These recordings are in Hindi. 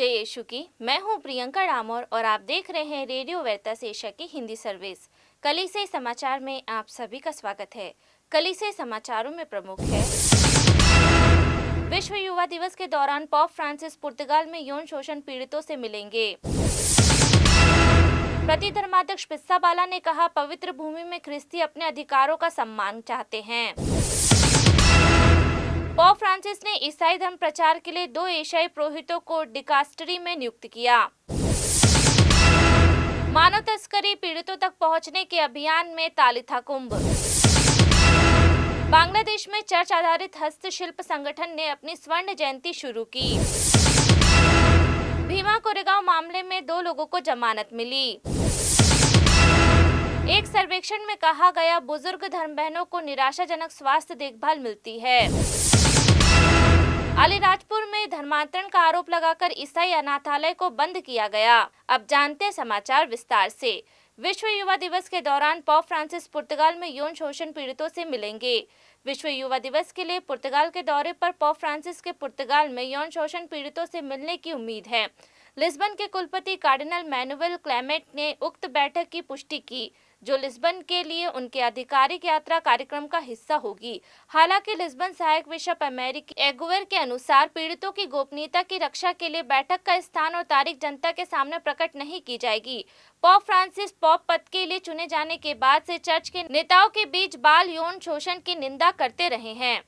जय यीशु की। मैं हूं प्रियंका डामोर और आप देख रहे हैं रेडियो वेरितास एशिया की हिंदी सर्विस। कलीसिया समाचार में आप सभी का स्वागत है। कलीसिया समाचारों में प्रमुख है, विश्व युवा दिवस के दौरान पोप फ्रांसिस पुर्तगाल में यौन शोषण पीड़ितों से मिलेंगे। प्रतिधर्माध्यक्ष पित्साबाला ने कहा, पवित्र भूमि में ख्रिस्ती अपने अधिकारों का सम्मान चाहते हैं। पोप फ्रांसिस ने ईसाई धर्म प्रचार के लिए 2 एशियाई पुरोहितों को डिकास्टरी में नियुक्त किया। मानव तस्करी पीड़ितों तक पहुंचने के अभियान में तालिथा कुंभ। बांग्लादेश में चर्च आधारित हस्तशिल्प संगठन ने अपनी स्वर्ण जयंती शुरू की। भीमा कोरेगांव मामले में 2 लोगों को जमानत मिली। एक सर्वेक्षण में कहा गया, बुजुर्ग धर्म बहनों को निराशाजनक स्वास्थ्य देखभाल मिलती है। अलीराजपुर में धर्मांतरण का आरोप लगाकर ईसाई अनाथालय को बंद किया गया। अब जानते हैं समाचार विस्तार से। विश्व युवा दिवस के दौरान पोप फ्रांसिस पुर्तगाल में यौन शोषण पीड़ितों से मिलेंगे। विश्व युवा दिवस के लिए पुर्तगाल के दौरे पर पोप फ्रांसिस के पुर्तगाल में यौन शोषण पीड़ितों से मिलने की उम्मीद है। लिस्बन के कुलपति कार्डिनल मैनुएल क्लेमेंट ने उक्त बैठक की पुष्टि की, जो लिस्बन के लिए उनके आधिकारिक यात्रा कार्यक्रम का हिस्सा होगी। हालांकि लिस्बन सहायक बिशप अमेरिकी एगुवेर के अनुसार पीड़ितों की गोपनीयता की रक्षा के लिए बैठक का स्थान और तारीख जनता के सामने प्रकट नहीं की जाएगी। पोप फ्रांसिस पोप पद के लिए चुने जाने के बाद से चर्च के नेताओं के बीच बाल यौन शोषण की निंदा करते रहे हैं।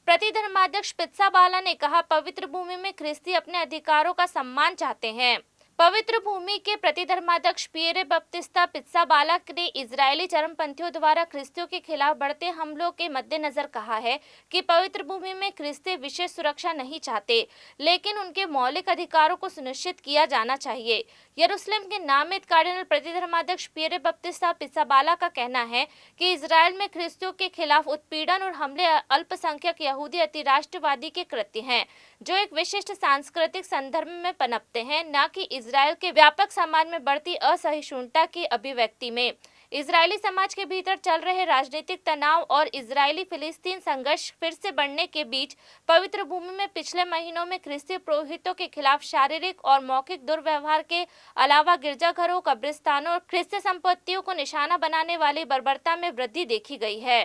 प्रतिधर्माध्यक्ष पित्साबाला ने कहा, पवित्र भूमि में ख्रिस्ती अपने अधिकारों का सम्मान चाहते हैं। पवित्र भूमि के प्रतिधर्माध्यक्ष पियरे बप्तिस्ता पित्साबाला ने इजरायली चरमपंथियों द्वारा ख्रिस्तियों के खिलाफ बढ़ते हमलों के मद्देनजर कहा है कि पवित्र भूमि में ख्रिस्ती विशेष सुरक्षा नहीं चाहते, लेकिन उनके मौलिक अधिकारों को सुनिश्चित किया जाना चाहिए। यरूशलेम के नामित कार्डिनल प्रतिधर्माध्यक्ष पियरे बप्तिस्ता पित्साबाला का कहना है कि इजराइल में ख्रिस्तियों के खिलाफ उत्पीड़न और हमले अल्पसंख्यक यहूदी अतिराष्ट्रवादी के कृत्य हैं, जो एक विशिष्ट सांस्कृतिक संदर्भ में पनपते हैं, न कि इजराइल के व्यापक समाज में बढ़ती असहिष्णुता की अभिव्यक्ति में। इजरायली समाज के भीतर चल रहे राजनीतिक तनाव और इजरायली फिलिस्तीन संघर्ष फिर से बढ़ने के बीच पवित्र भूमि में पिछले महीनों में ख्रिस्ती पुरोहितों के खिलाफ शारीरिक और मौखिक दुर्व्यवहार के अलावा गिरजाघरों, कब्रिस्तानों और ख्रिस्ती संपत्तियों को निशाना बनाने वाली बर्बरता में वृद्धि देखी गई है।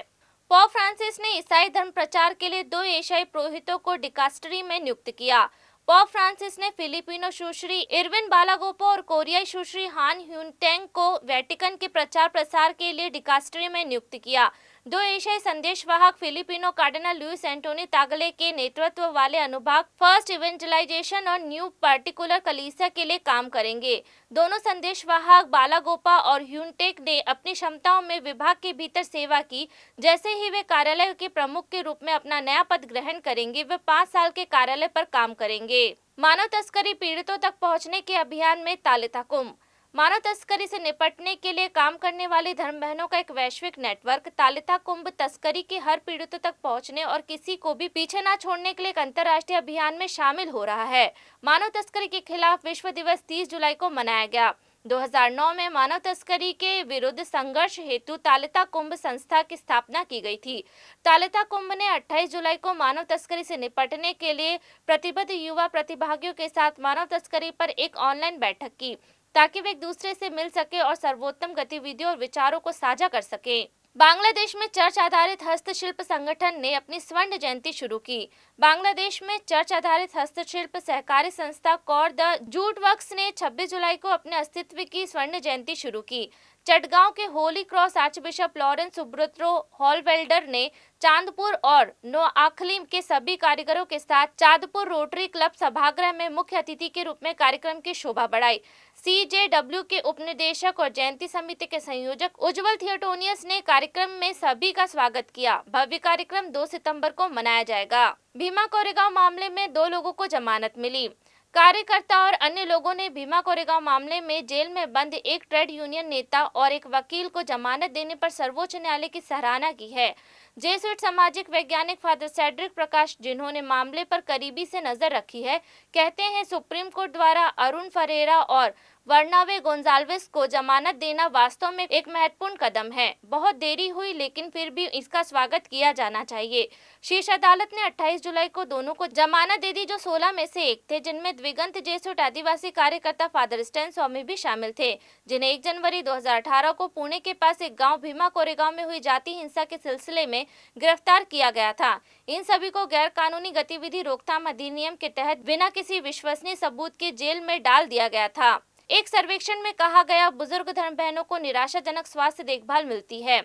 पोप फ्रांसिस ने ईसाई धर्म प्रचार के लिए 2 एशियाई पुरोहितों को डिकास्टरी में नियुक्त किया। पोप फ्रांसिस ने फिलिपिनो सुश्री इरविन बालागोपो और कोरियाई सुश्री हान ह्यूनटेंग को वेटिकन के प्रचार प्रसार के लिए डिकास्टरी में नियुक्त किया। 2 एशियाई संदेशवाहक फिलिपिनो कार्डिनल लुइस एंटोनी तागले के नेतृत्व वाले अनुभाग फर्स्ट इवेंजलाइजेशन और न्यू पार्टिकुलर कलीसिया के लिए काम करेंगे। दोनों संदेशवाहक बालागोपा और ह्यूनटेक ने अपनी क्षमताओं में विभाग के भीतर सेवा की। जैसे ही वे कार्यालय के प्रमुख के रूप में अपना नया पद ग्रहण करेंगे, वे 5 साल के कार्यालय पर काम करेंगे। मानव तस्करी पीड़ितों तक पहुंचने के अभियान में तालिथा कुंभ। मानव तस्करी से निपटने के लिए काम करने वाली धर्म बहनों का एक वैश्विक नेटवर्क तालिथा कुंभ तस्करी के हर पीड़ितों तक पहुंचने और किसी को भी पीछे न छोड़ने के लिए एक अंतर्राष्ट्रीय अभियान में शामिल हो रहा है। मानव तस्करी के खिलाफ विश्व दिवस 30 जुलाई को मनाया गया। 2009 में मानव तस्करी के विरुद्ध संघर्ष हेतु तालिथा कुंभ संस्था की स्थापना की गई थी। तालिथा कुंभ ने 28 जुलाई को मानव तस्करी से निपटने के लिए प्रतिबद्ध युवा प्रतिभागियों के साथ मानव तस्करी पर एक ऑनलाइन बैठक की, ताकि वे एक दूसरे से मिल सके और सर्वोत्तम गतिविधियों और विचारों को साझा कर सके। बांग्लादेश में चर्च आधारित हस्तशिल्प संगठन ने अपनी स्वर्ण जयंती शुरू की। बांग्लादेश में चर्च आधारित हस्तशिल्प सहकारी संस्था कॉर द जूट वर्क्स ने 26 जुलाई को अपने अस्तित्व की स्वर्ण जयंती शुरू की। चटगांव के Holy Cross archbishop Lawrence Subrato Howlader ने चांदपुर और नोआखली के सभी कारीगरों के साथ चांदपुर रोटरी क्लब सभागृह में मुख्य अतिथि के रूप में कार्यक्रम की शोभा बढ़ाई। CJW के उपनिदेशक और जयंती समिति के संयोजक उज्जवल थियोटोनियस ने कार्यक्रम में सभी का स्वागत किया। भव्य कार्यक्रम 2 सितंबर को मनाया जाएगा। भीमा कोरेगांव मामले में 2 लोगों को जमानत मिली। कार्यकर्ता और अन्य लोगों ने भीमा कोरेगांव मामले में जेल में बंद एक ट्रेड यूनियन नेता और एक वकील को जमानत देने पर सर्वोच्च न्यायालय की सराहना की है। जेसुइट सामाजिक वैज्ञानिक फादर सेड्रिक प्रकाश, जिन्होंने मामले पर करीबी से नजर रखी है, कहते हैं सुप्रीम कोर्ट द्वारा अरुण फरेरा और वर्नावे गोंजाल्विस को जमानत देना वास्तव में एक महत्वपूर्ण कदम है। बहुत देरी हुई, लेकिन फिर भी इसका स्वागत किया जाना चाहिए। शीर्ष अदालत ने 28 जुलाई को दोनों को जमानत दे दी, जो 16 में से एक थे, जिनमें द्विगंत जेसुइट आदिवासी कार्यकर्ता फादर स्टैन स्वामी भी शामिल थे, जिन्हें 1 जनवरी 2018 को पुणे के पास एक गांव भीमा कोरेगांव में हुई जाति हिंसा के सिलसिले में गिरफ्तार किया गया था। इन सभी को गैर कानूनी गतिविधि रोकथाम अधिनियम के तहत बिना किसी विश्वसनीय सबूत के जेल में डाल दिया गया था। एक सर्वेक्षण में कहा गया, बुजुर्ग धर्म बहनों को निराशाजनक स्वास्थ्य देखभाल मिलती है।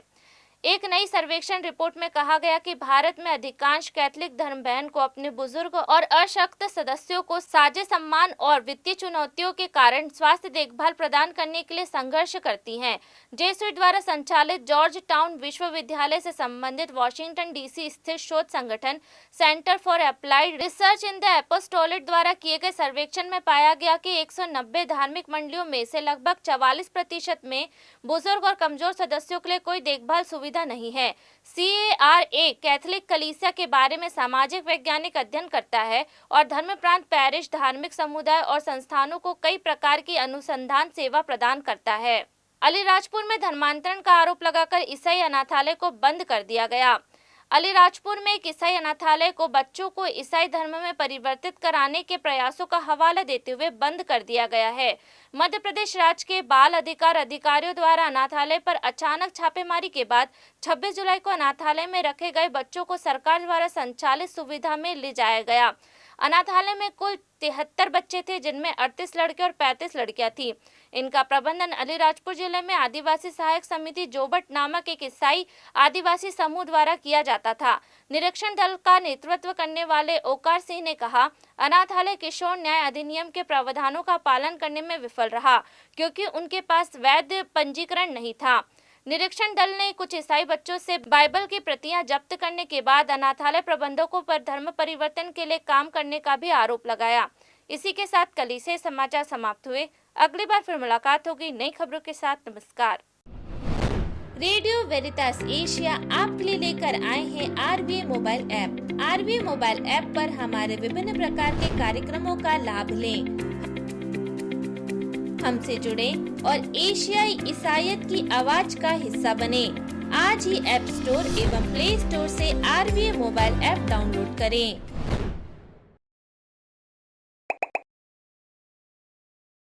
एक नई सर्वेक्षण रिपोर्ट में कहा गया कि भारत में अधिकांश कैथोलिक धर्म बहन को अपने बुजुर्ग और अशक्त सदस्यों को साझे सम्मान और वित्तीय चुनौतियों के कारण स्वास्थ्य देखभाल प्रदान करने के लिए संघर्ष करती हैं। जेसुइट द्वारा संचालित जॉर्ज टाउन विश्वविद्यालय से संबंधित वाशिंगटन डीसी स्थित शोध संगठन Center for Applied Research in the Apostolate द्वारा किए गए सर्वेक्षण में पाया गया कि 190 धार्मिक मंडलियों में से लगभग 44% में बुजुर्ग और कमजोर सदस्यों के लिए कोई देखभाल सुविधा नहीं है। CARA कैथोलिक कलीसिया के बारे में सामाजिक वैज्ञानिक अध्ययन करता है और धर्म प्रांत, पैरिश, धार्मिक समुदाय और संस्थानों को कई प्रकार की अनुसंधान सेवा प्रदान करता है। अलीराजपुर में धर्मांतरण का आरोप लगाकर ईसाई अनाथालय को बंद कर दिया गया। अलीराजपुर में एक ईसाई अनाथालय को बच्चों को ईसाई धर्म में परिवर्तित कराने के प्रयासों का हवाला देते हुए बंद कर दिया गया है। मध्य प्रदेश राज्य के बाल अधिकार अधिकारियों द्वारा अनाथालय पर अचानक छापेमारी के बाद 26 जुलाई को अनाथालय में रखे गए बच्चों को सरकार द्वारा संचालित सुविधा में ले जाया गया। अनाथालय में कुल 73 बच्चे थे, जिनमें 38 लड़के और 35 लड़कियां थी। इनका प्रबंधन अलीराजपुर जिले में आदिवासी सहायक समिति जोबट नामक एक ईसाई आदिवासी समूह द्वारा किया जाता था। निरीक्षण दल का नेतृत्व करने वाले ओकार सिंह ने कहा, अनाथालय किशोर न्याय अधिनियम के प्रावधानों का पालन करने में विफल रहा, क्योंकि उनके पास वैध पंजीकरण नहीं था। निरीक्षण दल ने कुछ ईसाई बच्चों से बाइबल की प्रतियां जब्त करने के बाद अनाथालय प्रबंधकों पर धर्म परिवर्तन के लिए काम करने का भी आरोप लगाया। इसी के साथ कलीसिया समाचार समाप्त हुए। अगली बार फिर मुलाकात होगी नई खबरों के साथ। नमस्कार। रेडियो वेरितास एशिया आपके लिए लेकर आए हैं RVA mobile app. RVA mobile app पर हमारे विभिन्न प्रकार के कार्यक्रमों का लाभ लें, हमसे जुड़े और एशियाई ईसाईयत की आवाज का हिस्सा बने। आज ही ऐप स्टोर एवं प्ले स्टोर से RVA मोबाइल ऐप डाउनलोड करें।